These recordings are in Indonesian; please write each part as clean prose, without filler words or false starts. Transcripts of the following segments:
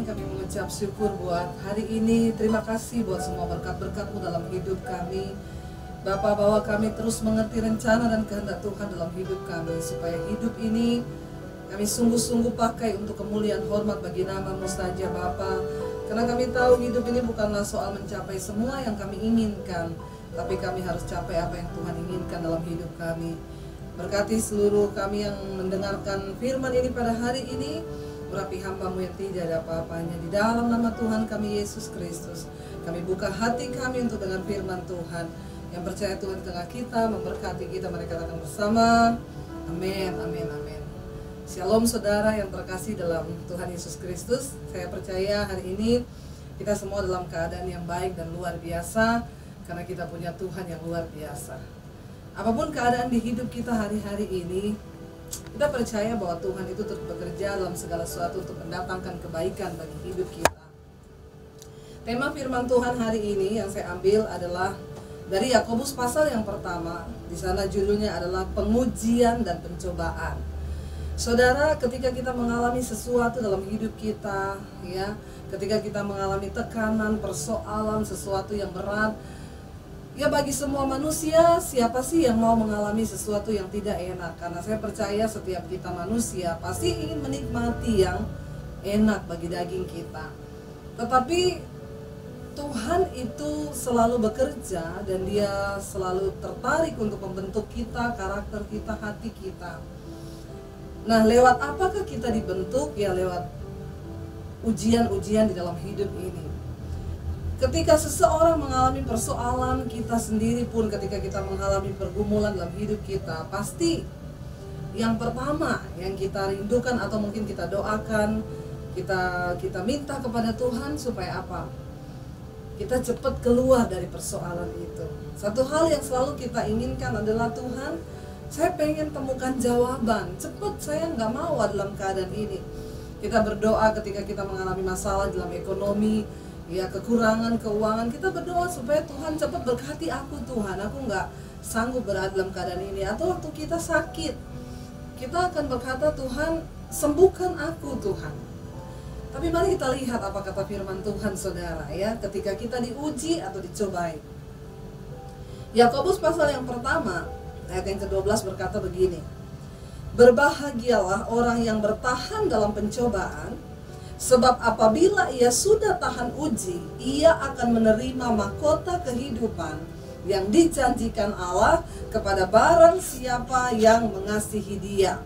Tuhan, kami mengucap syukur buat hari ini. Terima kasih buat semua berkat-berkat-Mu dalam hidup kami. Bapa, bahwa kami terus mengerti rencana dan kehendak Tuhan dalam hidup kami, supaya hidup ini kami sungguh-sungguh pakai untuk kemuliaan hormat bagi nama-Mu saja Bapa. Karena kami tahu hidup ini bukanlah soal mencapai semua yang kami inginkan, tapi kami harus capai apa yang Tuhan inginkan dalam hidup kami. Berkati seluruh kami yang mendengarkan firman ini pada hari ini. Urapi hamba-Mu yang tidak ada apa-apanya. Di dalam nama Tuhan kami Yesus Kristus, kami buka hati kami untuk dengan firman Tuhan. Yang percaya Tuhan di tengah kita, memberkati kita, mereka akan bersama. Amin, amin, amin. Shalom saudara yang terkasih dalam Tuhan Yesus Kristus. Saya percaya hari ini kita semua dalam keadaan yang baik dan luar biasa, karena kita punya Tuhan yang luar biasa. Apapun keadaan di hidup kita hari-hari ini, kita percaya bahwa Tuhan itu terus bekerja dalam segala sesuatu untuk mendatangkan kebaikan bagi hidup kita. Tema firman Tuhan hari ini yang saya ambil adalah dari Yakobus pasal yang pertama. Di sana judulnya adalah pengujian dan pencobaan. Saudara, ketika kita mengalami sesuatu dalam hidup kita, ya, ketika kita mengalami tekanan, persoalan, sesuatu yang berat, ya bagi semua manusia, siapa sih yang mau mengalami sesuatu yang tidak enak? Karena saya percaya setiap kita manusia pasti ingin menikmati yang enak bagi daging kita. Tetapi Tuhan itu selalu bekerja dan Dia selalu tertarik untuk membentuk kita, karakter kita, hati kita. Nah, lewat apakah kita dibentuk? Ya lewat ujian-ujian di dalam hidup ini. Ketika seseorang mengalami persoalan, kita sendiri pun ketika kita mengalami pergumulan dalam hidup kita, pasti yang pertama yang kita rindukan atau mungkin kita doakan, kita minta kepada Tuhan supaya apa? Kita cepat keluar dari persoalan itu. Satu hal yang selalu kita inginkan adalah, Tuhan, saya pengen temukan jawaban, cepat, saya nggak mau dalam keadaan ini. Kita berdoa ketika kita mengalami masalah dalam ekonomi, ya kekurangan keuangan, kita berdoa supaya Tuhan cepat berkati aku, Tuhan, aku nggak sanggup berada dalam keadaan ini. Atau waktu kita sakit, kita akan berkata, Tuhan, sembuhkan aku, Tuhan. Tapi mari kita lihat apa kata firman Tuhan, saudara, ya, ketika kita diuji atau dicobai. Yakobus pasal yang pertama ayat yang ke-12 berkata begini, berbahagialah orang yang bertahan dalam pencobaan, sebab apabila ia sudah tahan uji, ia akan menerima mahkota kehidupan yang dijanjikan Allah kepada barang siapa yang mengasihi Dia.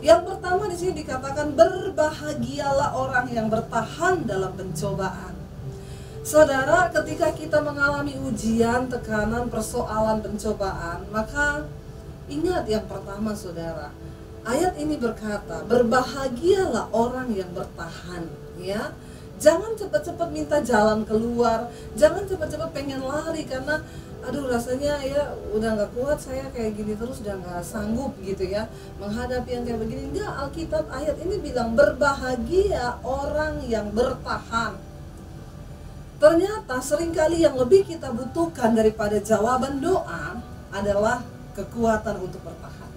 Yang pertama di sini dikatakan berbahagialah orang yang bertahan dalam pencobaan. Saudara, ketika kita mengalami ujian, tekanan, persoalan, pencobaan, maka ingat yang pertama, saudara. Ayat ini berkata, berbahagialah orang yang bertahan, ya. Jangan cepat-cepat minta jalan keluar, jangan cepat-cepat pengen lari karena aduh rasanya ya udah nggak kuat, saya kayak gini terus udah nggak sanggup gitu ya menghadapi yang kayak begini. Enggak, Alkitab ayat ini bilang berbahagia orang yang bertahan. Ternyata seringkali yang lebih kita butuhkan daripada jawaban doa adalah kekuatan untuk bertahan.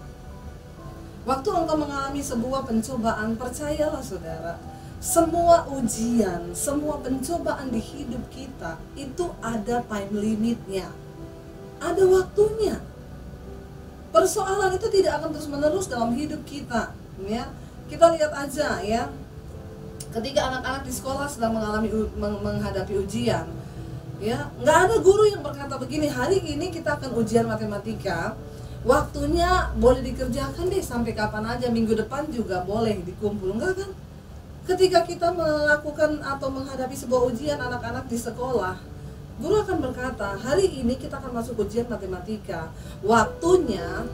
Waktu engkau mengalami sebuah pencobaan, percayalah saudara, semua ujian, semua pencobaan di hidup kita itu ada time limitnya, ada waktunya. Persoalan itu tidak akan terus menerus dalam hidup kita, ya. Kita lihat aja ya, ketika anak-anak di sekolah sedang menghadapi ujian, ya, nggak ada guru yang berkata begini, hari ini kita akan ujian matematika, waktunya boleh dikerjakan deh sampai kapan aja, minggu depan juga boleh dikumpul. Enggak kan? Ketika kita melakukan atau menghadapi sebuah ujian anak-anak di sekolah, guru akan berkata, hari ini kita akan masuk ujian matematika, waktunya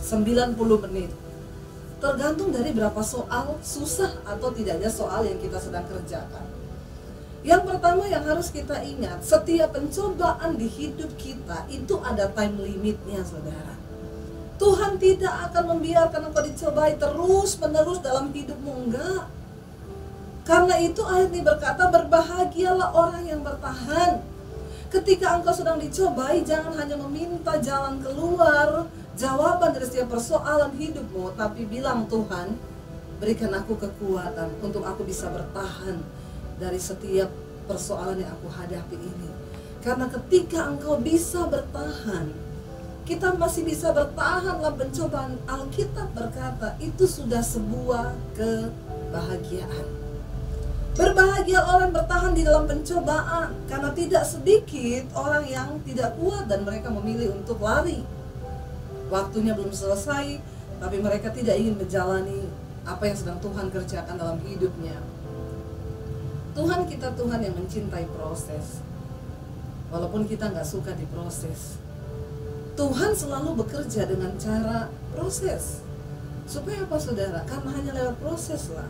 90 menit. Tergantung dari berapa soal, susah atau tidaknya soal yang kita sedang kerjakan. Yang pertama yang harus kita ingat, setiap pencobaan di hidup kita itu ada time limitnya, saudara. Tuhan tidak akan membiarkan engkau dicobai terus-menerus dalam hidupmu, enggak. Karena itu ayat ini berkata, berbahagialah orang yang bertahan. Ketika engkau sedang dicobai, jangan hanya meminta jalan keluar, jawaban dari setiap persoalan hidupmu, tapi bilang, Tuhan, berikan aku kekuatan untuk aku bisa bertahan dari setiap persoalan yang aku hadapi ini. Karena ketika engkau bisa bertahan, kita masih bisa bertahan dalam pencobaan. Alkitab berkata itu sudah sebuah kebahagiaan. Berbahagia orang bertahan di dalam pencobaan, karena tidak sedikit orang yang tidak kuat dan mereka memilih untuk lari. Waktunya belum selesai, tapi mereka tidak ingin menjalani apa yang sedang Tuhan kerjakan dalam hidupnya. Tuhan kita Tuhan yang mencintai proses. Walaupun kita nggak suka diproses, Tuhan selalu bekerja dengan cara proses. Supaya apa saudara? Karena hanya lewat proses lah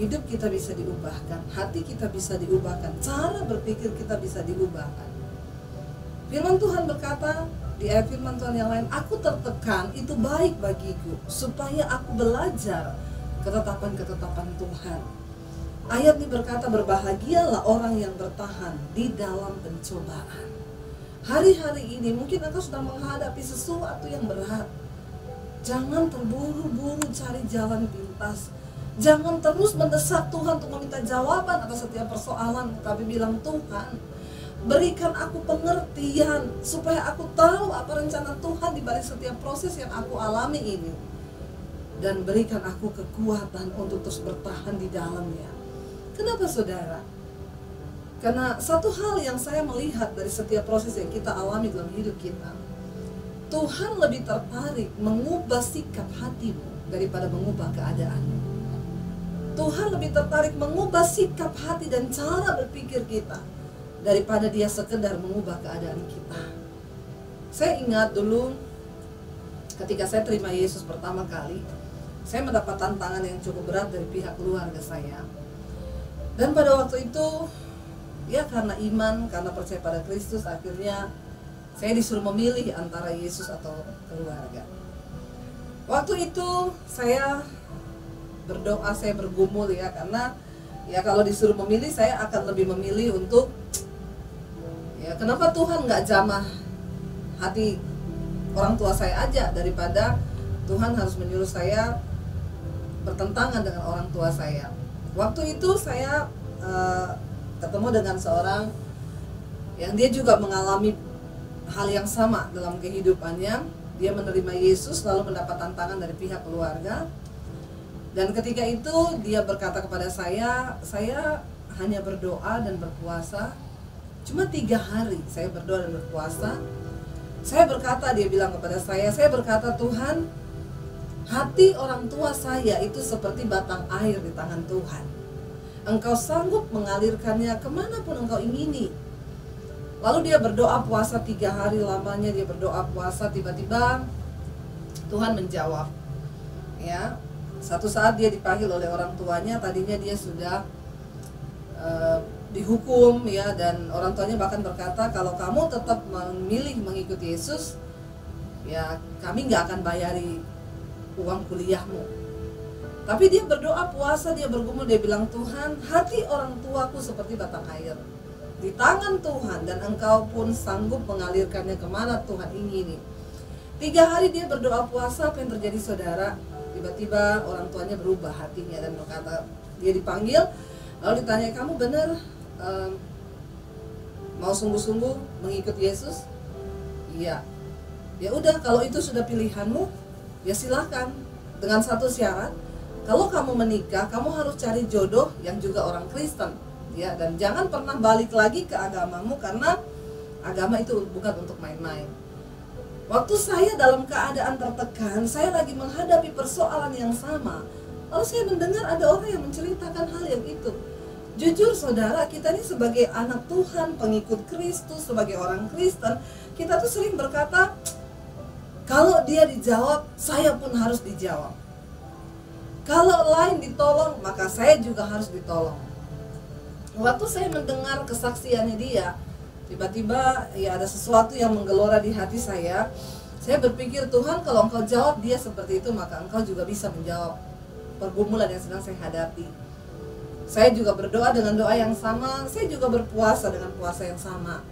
hidup kita bisa diubahkan, hati kita bisa diubahkan, cara berpikir kita bisa diubahkan. Firman Tuhan berkata di ayat firman Tuhan yang lain, aku tertekan itu baik bagiku, supaya aku belajar ketetapan-ketetapan Tuhan. Ayat ini berkata, berbahagialah orang yang bertahan di dalam pencobaan. Hari-hari ini mungkin engkau sedang menghadapi sesuatu yang berat. Jangan terburu-buru cari jalan pintas. Jangan terus mendesak Tuhan untuk meminta jawaban atas setiap persoalan, tapi bilang, Tuhan, berikan aku pengertian supaya aku tahu apa rencana Tuhan di balik setiap proses yang aku alami ini. Dan berikan aku kekuatan untuk terus bertahan di dalamnya. Kenapa saudara? Karena satu hal yang saya melihat dari setiap proses yang kita alami dalam hidup kita, Tuhan lebih tertarik mengubah sikap hatimu daripada mengubah keadaanmu. Tuhan lebih tertarik mengubah sikap hati dan cara berpikir kita daripada dia sekedar mengubah keadaan kita. Saya ingat dulu ketika saya terima Yesus pertama kali, saya mendapat tantangan yang cukup berat dari pihak keluarga saya. Dan pada waktu itu, ya karena iman, karena percaya pada Kristus, akhirnya saya disuruh memilih antara Yesus atau keluarga. Waktu itu saya berdoa, saya bergumul ya, karena ya kalau disuruh memilih saya akan lebih memilih untuk ya kenapa Tuhan nggak jamah hati orang tua saya aja daripada Tuhan harus menyuruh saya bertentangan dengan orang tua saya. Waktu itu saya ketemu dengan seorang yang dia juga mengalami hal yang sama dalam kehidupannya. Dia menerima Yesus lalu mendapat tantangan dari pihak keluarga. Dan ketika itu dia berkata kepada saya hanya berdoa dan berpuasa. Cuma 3 hari saya berdoa dan berpuasa. Saya berkata, dia bilang kepada saya berkata, Tuhan, hati orang tua saya itu seperti batang air di tangan Tuhan. Engkau sanggup mengalirkannya kemanapun engkau ingini. Lalu dia berdoa puasa 3 hari lamanya, dia berdoa puasa, tiba-tiba Tuhan menjawab. Ya, satu saat dia dipanggil oleh orang tuanya, tadinya dia sudah dihukum ya, dan orang tuanya bahkan berkata, kalau kamu tetap memilih mengikuti Yesus, ya kami nggak akan bayari uang kuliahmu. Tapi dia berdoa puasa, dia bergumul, dia bilang, Tuhan, hati orang tuaku seperti batang air di tangan Tuhan, dan engkau pun sanggup mengalirkannya kemana Tuhan ingini. 3 hari dia berdoa puasa, apa yang terjadi saudara? Tiba-tiba orang tuanya berubah hatinya dan berkata, dia dipanggil lalu ditanya, kamu benar mau sungguh-sungguh mengikut Yesus? Iya. Ya udah, kalau itu sudah pilihanmu, ya silakan, dengan satu syarat, kalau kamu menikah, kamu harus cari jodoh yang juga orang Kristen, ya, dan jangan pernah balik lagi ke agamamu, karena agama itu bukan untuk main-main. Waktu saya dalam keadaan tertekan, saya lagi menghadapi persoalan yang sama, lalu saya mendengar ada orang yang menceritakan hal yang itu. Jujur saudara, kita ini sebagai anak Tuhan, pengikut Kristus, sebagai orang Kristen, kita tuh sering berkata, kalau dia dijawab, saya pun harus dijawab. Kalau lain ditolong, maka saya juga harus ditolong. Waktu saya mendengar kesaksiannya dia, tiba-tiba ya ada sesuatu yang menggelora di hati saya. Saya berpikir, Tuhan, kalau engkau jawab dia seperti itu, maka engkau juga bisa menjawab pergumulan yang sedang saya hadapi. Saya juga berdoa dengan doa yang sama, saya juga berpuasa dengan puasa yang sama,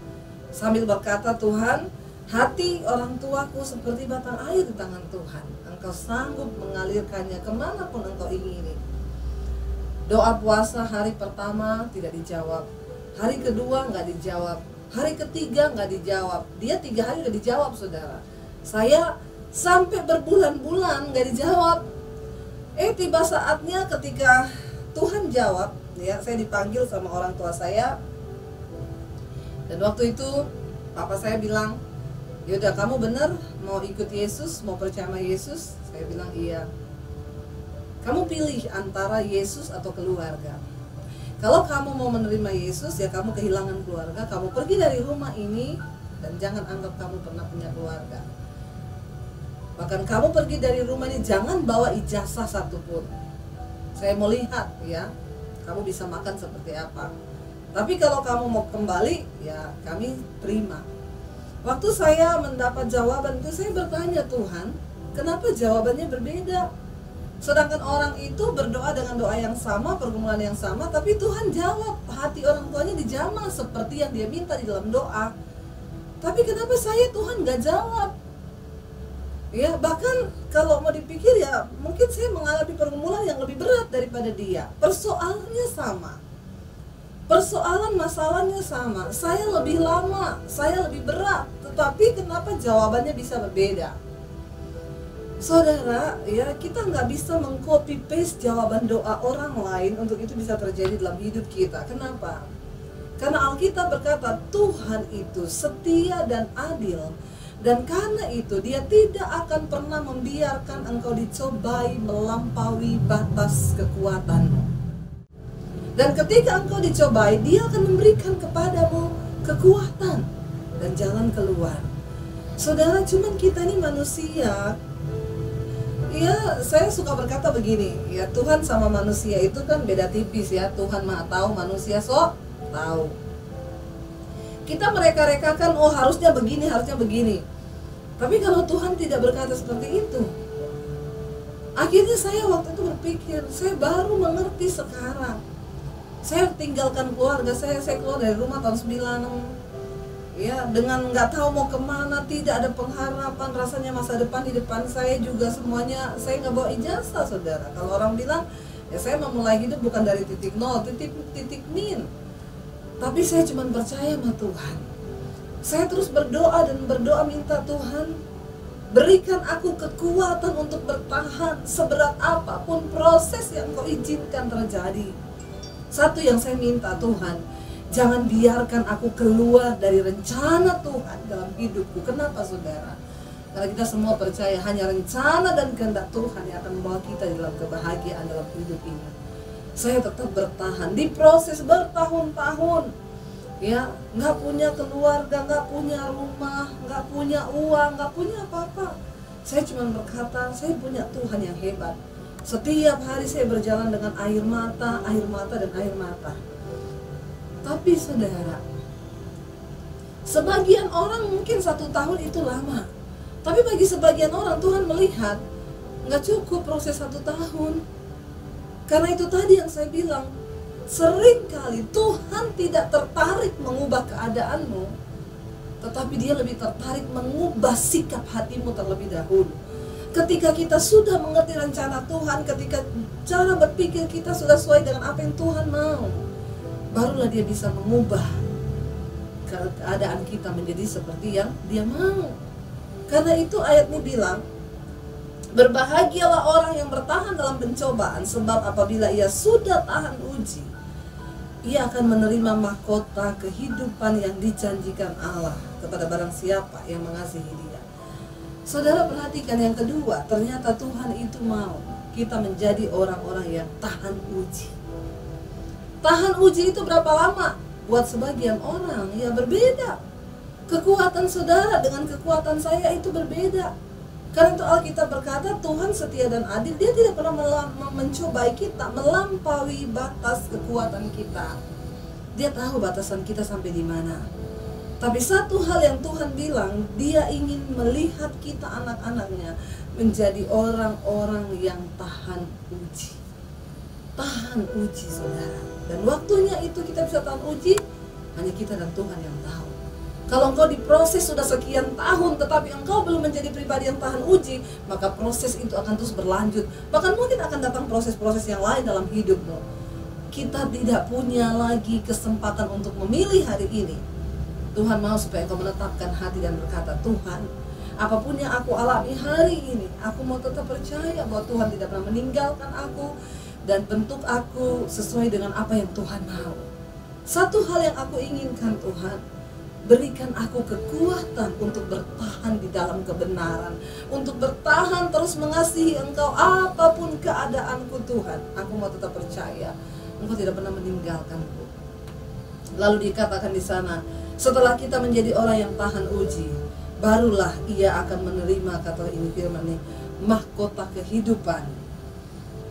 sambil berkata, Tuhan, Hati orang tuaku seperti batang air di tangan Tuhan. Engkau sanggup mengalirkannya kemanapun engkau ingini. Doa puasa hari pertama tidak dijawab, hari kedua nggak dijawab, hari ketiga nggak dijawab. Dia 3 hari udah dijawab, saudara. Saya sampai berbulan-bulan nggak dijawab. Tiba saatnya ketika Tuhan jawab, ya, saya dipanggil sama orang tua saya. Dan waktu itu papa saya bilang, "Yaudah, kamu benar mau ikut Yesus, mau percaya sama Yesus?" Saya bilang iya. "Kamu pilih antara Yesus atau keluarga. Kalau kamu mau menerima Yesus, ya kamu kehilangan keluarga, kamu pergi dari rumah ini dan jangan anggap kamu pernah punya keluarga. Bahkan kamu pergi dari rumah ini jangan bawa ijazah satupun. Saya mau lihat, ya, kamu bisa makan seperti apa. Tapi kalau kamu mau kembali, ya kami terima." Waktu saya mendapat jawaban itu, saya bertanya, "Tuhan, kenapa jawabannya berbeda? Sedangkan orang itu berdoa dengan doa yang sama, pergumulan yang sama, tapi Tuhan jawab, hati orang tuanya dijamah seperti yang dia minta di dalam doa. Tapi kenapa saya, Tuhan, gak jawab?" Ya, bahkan kalau mau dipikir, ya mungkin saya mengalami pergumulan yang lebih berat daripada dia. Persoalannya sama, persoalan masalahnya sama, saya lebih lama, saya lebih berat, tetapi kenapa jawabannya bisa berbeda? Saudara, ya, kita nggak bisa mengcopy paste jawaban doa orang lain untuk itu bisa terjadi dalam hidup kita. Kenapa? Karena Alkitab berkata Tuhan itu setia dan adil, dan karena itu dia tidak akan pernah membiarkan engkau dicobai melampaui batas kekuatanmu. Dan ketika engkau dicobai, dia akan memberikan kepadamu kekuatan dan jalan keluar. Saudara, cuman kita ini manusia. Ya, saya suka berkata begini, ya, Tuhan sama manusia itu kan beda tipis, ya. Tuhan Maha tahu, manusia sok tahu. Kita mereka-rekakan, oh harusnya begini, harusnya begini. Tapi kalau Tuhan tidak berkata seperti itu, akhirnya saya waktu itu berpikir, saya baru mengerti sekarang. Saya tinggalkan keluarga saya keluar dari rumah tahun 96, ya, dengan nggak tahu mau kemana, tidak ada pengharapan, rasanya masa depan di depan saya juga semuanya, saya nggak bawa ijazah, saudara. Kalau orang bilang, ya saya memulai hidup bukan dari titik nol, titik min. Tapi saya cuma percaya sama Tuhan. Saya terus berdoa dan berdoa minta Tuhan, berikan aku kekuatan untuk bertahan seberat apapun proses yang Kau izinkan terjadi. Satu yang saya minta, Tuhan, jangan biarkan aku keluar dari rencana Tuhan dalam hidupku. Kenapa, saudara? Karena kita semua percaya hanya rencana dan kehendak Tuhan yang akan membawa kita dalam kebahagiaan dalam hidup ini. Saya tetap bertahan di proses bertahun-tahun, ya, nggak punya keluarga, nggak punya rumah, nggak punya uang, nggak punya apa-apa. Saya cuma berkata, saya punya Tuhan yang hebat. Setiap hari saya berjalan dengan air mata, dan air mata. Tapi saudara, sebagian orang mungkin 1 tahun itu lama. Tapi bagi sebagian orang Tuhan melihat nggak cukup proses 1 tahun. Karena itu tadi yang saya bilang, seringkali Tuhan tidak tertarik mengubah keadaanmu, tetapi Dia lebih tertarik mengubah sikap hatimu terlebih dahulu. Ketika kita sudah mengerti rencana Tuhan, ketika cara berpikir kita sudah sesuai dengan apa yang Tuhan mau, barulah Dia bisa mengubah keadaan kita menjadi seperti yang Dia mau. Karena itu ayat ini bilang, berbahagialah orang yang bertahan dalam pencobaan, sebab apabila ia sudah tahan uji, ia akan menerima mahkota kehidupan yang dijanjikan Allah kepada barang siapa yang mengasihi Dia. Saudara, perhatikan yang kedua, ternyata Tuhan itu mau kita menjadi orang-orang yang tahan uji. Tahan uji itu berapa lama? Buat sebagian orang ya berbeda. Kekuatan saudara dengan kekuatan saya itu berbeda. Karena itu Alkitab berkata Tuhan setia dan adil. Dia tidak pernah mencobai kita melampaui batas kekuatan kita. Dia tahu batasan kita sampai di mana. Tapi satu hal yang Tuhan bilang, Dia ingin melihat kita anak-anaknya menjadi orang-orang yang tahan uji. Tahan uji, saudara. Dan waktunya itu kita bisa tahan uji, hanya kita dan Tuhan yang tahu. Kalau engkau diproses sudah sekian tahun tetapi engkau belum menjadi pribadi yang tahan uji, maka proses itu akan terus berlanjut. Bahkan mungkin akan datang proses-proses yang lain dalam hidupmu. Kita tidak punya lagi kesempatan untuk memilih hari ini. Tuhan mau supaya engkau menetapkan hati dan berkata, Tuhan, apapun yang aku alami hari ini, aku mau tetap percaya bahwa Tuhan tidak pernah meninggalkan aku dan bentuk aku sesuai dengan apa yang Tuhan mau. Satu hal yang aku inginkan, Tuhan, berikan aku kekuatan untuk bertahan di dalam kebenaran, untuk bertahan terus mengasihi Engkau apapun keadaanku, Tuhan. Aku mau tetap percaya Engkau tidak pernah meninggalkanku. Lalu dikatakan di sana, setelah kita menjadi orang yang tahan uji, barulah ia akan menerima, kata ini firman ini, mahkota kehidupan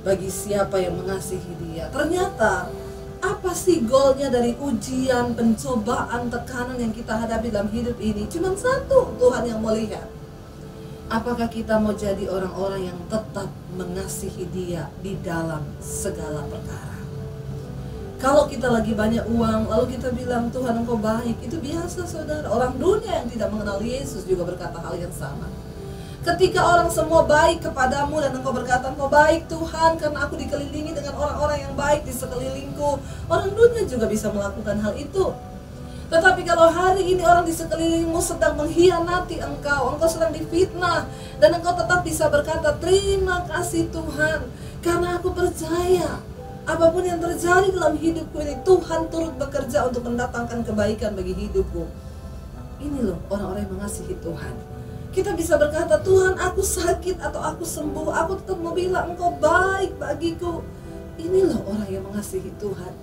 bagi siapa yang mengasihi Dia. Ternyata apa sih goalnya dari ujian, pencobaan, tekanan yang kita hadapi dalam hidup ini? Cuma satu, Tuhan yang mau lihat. Apakah kita mau jadi orang-orang yang tetap mengasihi Dia di dalam segala perkara? Kalau kita lagi banyak uang, lalu kita bilang, Tuhan Engkau baik, itu biasa, saudara. Orang dunia yang tidak mengenal Yesus juga berkata hal yang sama. Ketika orang semua baik kepadamu dan engkau berkata, Engkau baik Tuhan karena aku dikelilingi dengan orang-orang yang baik di sekelilingku, orang dunia juga bisa melakukan hal itu. Tetapi kalau hari ini orang di sekelilingmu sedang mengkhianati engkau sedang difitnah, dan engkau tetap bisa berkata, terima kasih Tuhan, karena aku percaya apapun yang terjadi dalam hidupku ini, Tuhan turut bekerja untuk mendatangkan kebaikan bagi hidupku. Ini loh orang-orang yang mengasihi Tuhan. Kita bisa berkata, Tuhan aku sakit atau aku sembuh, aku tetap mau bilang Engkau baik bagiku. Ini loh orang yang mengasihi Tuhan.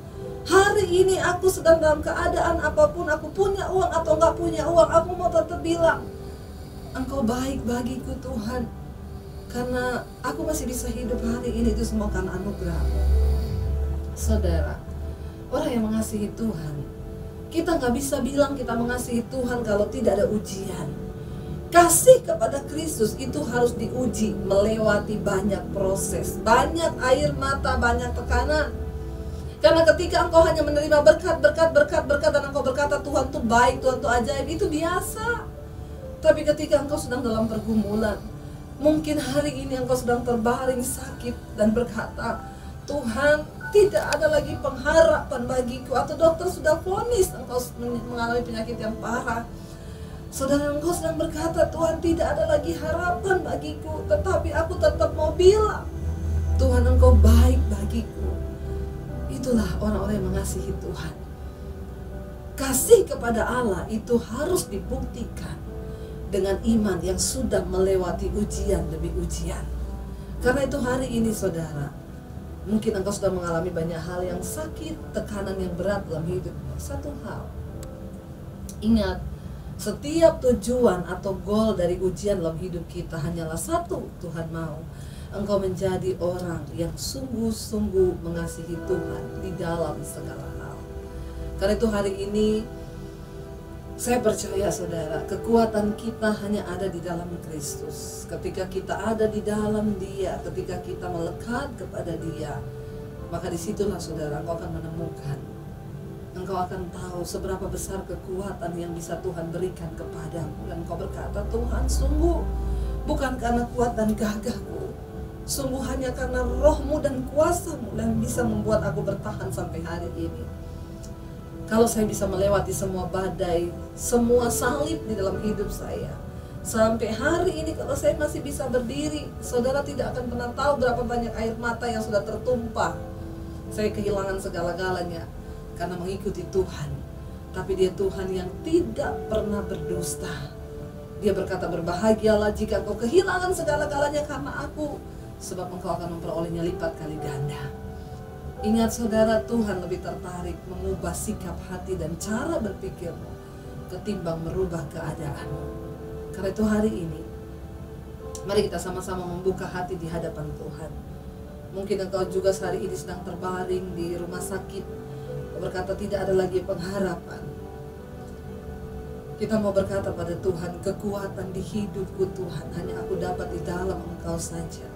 Hari ini aku sedang dalam keadaan apapun, aku punya uang atau enggak punya uang, aku mau tetap bilang Engkau baik bagiku Tuhan. Karena aku masih bisa hidup hari ini, itu semua karena anugerah. Saudara, orang yang mengasihi Tuhan, kita nggak bisa bilang kita mengasihi Tuhan kalau tidak ada ujian. Kasih kepada Kristus itu harus diuji, melewati banyak proses, banyak air mata, banyak tekanan. Karena ketika engkau hanya menerima berkat dan engkau berkata Tuhan tuh baik, Tuhan tuh ajaib, itu biasa. Tapi ketika engkau sedang dalam pergumulan, mungkin hari ini engkau sedang terbaring sakit dan berkata, Tuhan tidak ada lagi pengharapan bagiku, atau dokter sudah vonis engkau mengalami penyakit yang parah. Saudara, engkau sedang berkata, Tuhan tidak ada lagi harapan bagiku, tetapi aku tetap mau bilang, Tuhan Engkau baik bagiku. Itulah orang-orang yang mengasihi Tuhan. Kasih kepada Allah itu harus dibuktikan dengan iman yang sudah melewati ujian demi ujian. Karena itu hari ini saudara, mungkin engkau sudah mengalami banyak hal yang sakit, tekanan yang berat dalam hidup. Satu hal, ingat, setiap tujuan atau goal dari ujian dalam hidup kita hanyalah satu. Tuhan mau engkau menjadi orang yang sungguh-sungguh mengasihi Tuhan di dalam segala hal. Karena itu hari ini saya percaya saudara, kekuatan kita hanya ada di dalam Kristus. Ketika kita ada di dalam Dia, ketika kita melekat kepada Dia, maka disitulah saudara engkau akan menemukan, engkau akan tahu seberapa besar kekuatan yang bisa Tuhan berikan kepadamu. Dan engkau berkata, Tuhan sungguh bukan karena kuat dan gagahku, sungguh hanya karena roh-Mu dan kuasa-Mu yang bisa membuat aku bertahan sampai hari ini. Kalau saya bisa melewati semua badai, semua salib di dalam hidup saya, sampai hari ini kalau saya masih bisa berdiri, saudara tidak akan pernah tahu berapa banyak air mata yang sudah tertumpah. Saya kehilangan segala-galanya karena mengikuti Tuhan. Tapi Dia Tuhan yang tidak pernah berdusta. Dia berkata, berbahagialah jika engkau kehilangan segala-galanya karena aku, sebab engkau akan memperolehnya lipat kali ganda. Ingat saudara, Tuhan lebih tertarik mengubah sikap hati dan cara berpikirmu ketimbang merubah keadaanmu. Karena itu hari ini, mari kita sama-sama membuka hati di hadapan Tuhan. Mungkin engkau juga hari ini sedang terbaring di rumah sakit, berkata tidak ada lagi pengharapan. Kita mau berkata pada Tuhan, kekuatan di hidupku Tuhan hanya aku dapat di dalam Engkau saja.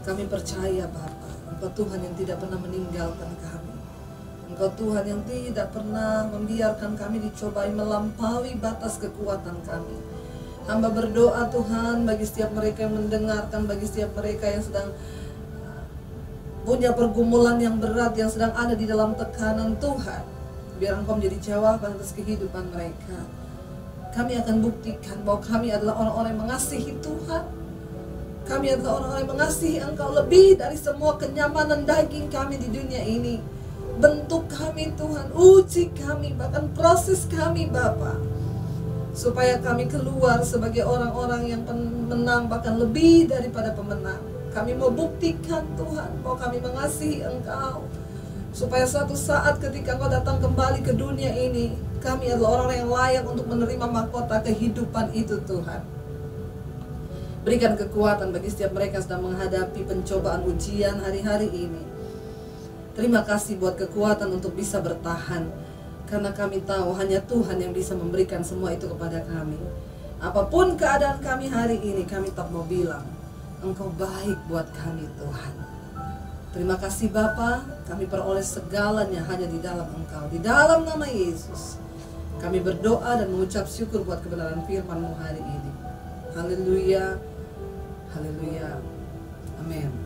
Kami percaya Bapa, Engkau Tuhan yang tidak pernah meninggalkan kami. Engkau Tuhan yang tidak pernah membiarkan kami dicobai melampaui batas kekuatan kami. Hamba berdoa Tuhan bagi setiap mereka yang mendengarkan, bagi setiap mereka yang sedang punya pergumulan yang berat, yang sedang ada di dalam tekanan Tuhan. Biar Engkau menjadi jawaban atas kehidupan mereka. Kami akan buktikan bahwa kami adalah orang-orang yang mengasihi Tuhan. Kami adalah orang-orang yang mengasihi Engkau lebih dari semua kenyamanan daging kami di dunia ini. Bentuk kami Tuhan, uji kami, bahkan proses kami Bapa, supaya kami keluar sebagai orang-orang yang menang, bahkan lebih daripada pemenang. Kami mau buktikan Tuhan bahwa kami mengasihi Engkau, supaya suatu saat ketika Engkau datang kembali ke dunia ini, kami adalah orang-orang yang layak untuk menerima mahkota kehidupan itu Tuhan. Berikan kekuatan bagi setiap mereka yang sedang menghadapi pencobaan ujian hari-hari ini. Terima kasih buat kekuatan untuk bisa bertahan, karena kami tahu hanya Tuhan yang bisa memberikan semua itu kepada kami. Apapun keadaan kami hari ini, kami tak mau bilang, Engkau baik buat kami Tuhan. Terima kasih Bapa, kami peroleh segalanya hanya di dalam Engkau. Di dalam nama Yesus, kami berdoa dan mengucap syukur buat kebenaran firman-Mu hari ini. Haleluya, haleluya, amin.